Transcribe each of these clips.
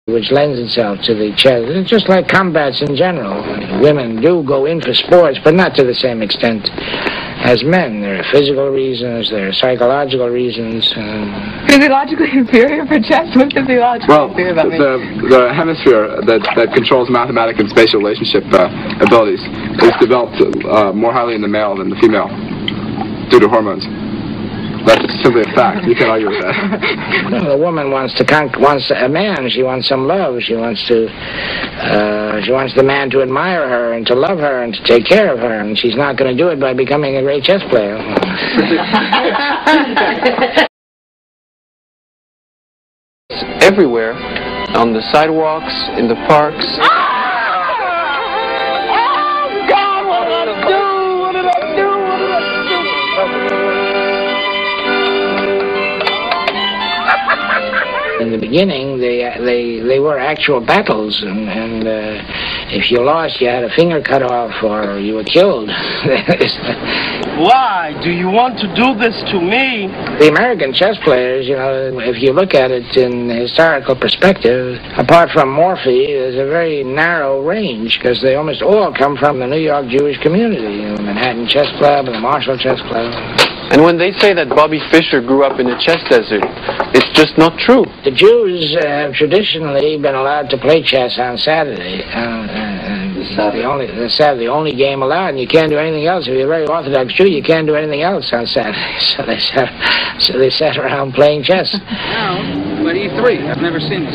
which lends itself to the chess. It's just like combats in general. Women do go in for sports, but not to the same extent as men. There are physical reasons, there are psychological reasons. Physiologically inferior for chess? What's physiologically inferior about me? The hemisphere that controls mathematic and spatial relationship abilities is developed more highly in the male than the female due to hormones. That's simply a fact. You can't argue with that. Well, the woman wants a man. She wants some love. She wants the man to admire her and to love her and to take care of her. And she's not going to do it by becoming a great chess player. Everywhere, on the sidewalks, in the parks. In the beginning, they were actual battles, and if you lost, you had a finger cut off or you were killed. Why do you want to do this to me? The American chess players, you know, if you look at it in historical perspective, apart from Morphy, there's a very narrow range because they almost all come from the New York Jewish community, the Manhattan Chess Club and the Marshall Chess Club. And when they say that Bobby Fischer grew up in a chess desert, it's just not true. The Jews have traditionally been allowed to play chess on Saturday. The only game allowed, and you can't do anything else. If you're a very Orthodox Jew, you can't do anything else on Saturday. So they sat around playing chess. No, but E3, I've never seen this.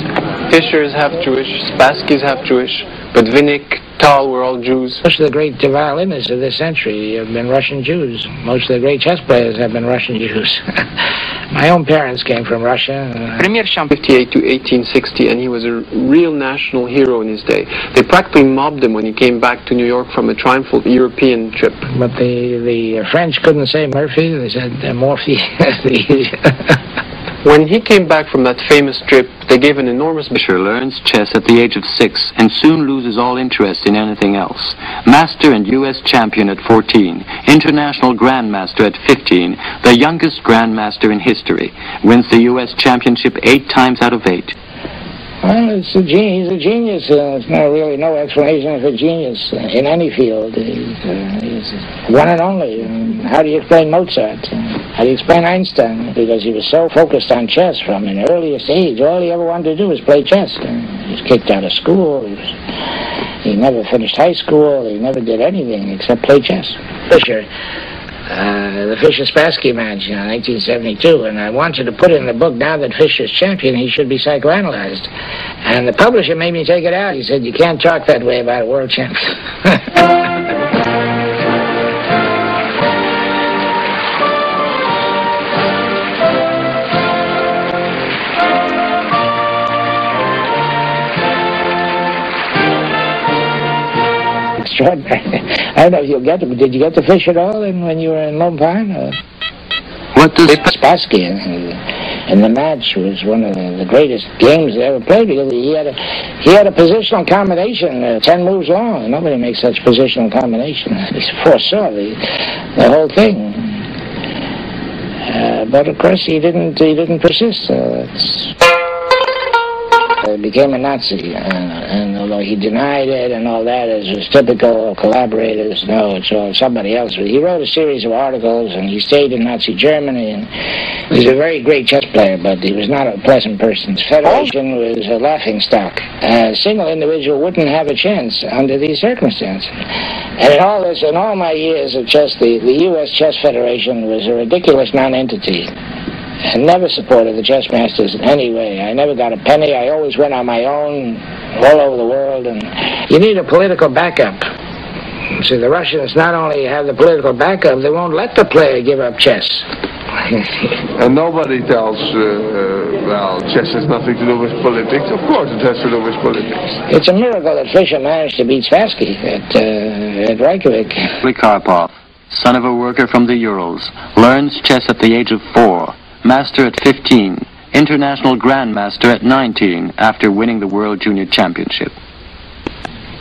Fischer is half Jewish, Spassky is half Jewish, but Vinnik, Tal were all Jews. Most of the great violinists of this century have been Russian Jews. Most of the great chess players have been Russian Jews. My own parents came from Russia. 58 to 1860, and he was a real national hero in his day. They practically mobbed him when he came back to New York from a triumphal European trip. But the French couldn't say Murphy, they said Morphy. When he came back from that famous trip, they gave an enormous... Fischer learns chess at the age of 6 and soon loses all interest in anything else. Master and U.S. champion at 14, international grandmaster at 15, the youngest grandmaster in history, wins the U.S. championship 8 times out of 8. Well, he's a genius. There's really no explanation for genius in any field. He's one and only. How do you explain Mozart? How do you explain Einstein? Because he was so focused on chess from an earliest age. All he ever wanted to do was play chess. He was kicked out of school. He never finished high school. He never did anything except play chess. Fischer. The Fischer-Spassky match in 1972, and I wanted to put in the book, now that Fischer's champion, he should be psychoanalyzed. And the publisher made me take it out. He said, you can't talk that way about a world champion. Extraordinary. I don't know if you'll get them. Did you get the fish at all when you were in Lone Pine? What does Spassky in the match was one of the greatest games they ever played because he had a positional combination 10 moves long. Nobody makes such positional combination. He foresaw the whole thing. But of course he didn't persist. He became a Nazi, and although he denied it and all that, as was typical of collaborators, no, it's all somebody else. He wrote a series of articles, and he stayed in Nazi Germany, and he was a very great chess player, but he was not a pleasant person. His federation was a laughingstock. A single individual wouldn't have a chance under these circumstances. And in all my years of chess, the U.S. Chess Federation was a ridiculous non-entity. I never supported the chess masters in any way. I never got a penny. I always went on my own all over the world. And you need a political backup. See, the Russians not only have the political backup, they won't let the player give up chess. And nobody tells, well, chess has nothing to do with politics. Of course it has to do with politics. It's a miracle that Fischer managed to beat Spassky at Reykjavik. Karpov, son of a worker from the Urals, learns chess at the age of 4. Master at 15, international grandmaster at 19 after winning the World Junior Championship.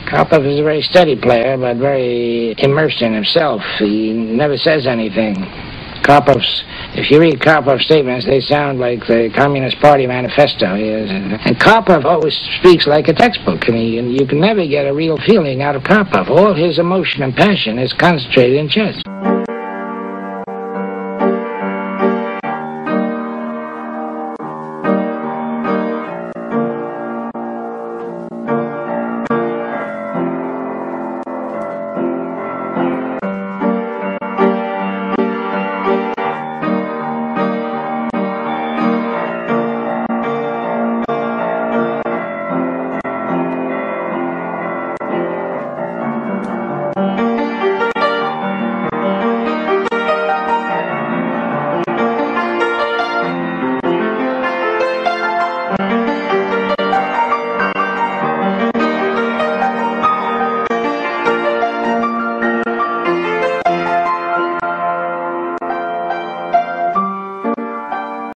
Karpov is a very steady player, but very immersed in himself. He never says anything. Karpov's, if you read Karpov's statements, they sound like the Communist Party manifesto. And Karpov always speaks like a textbook, and you can never get a real feeling out of Karpov. All his emotion and passion is concentrated in chess.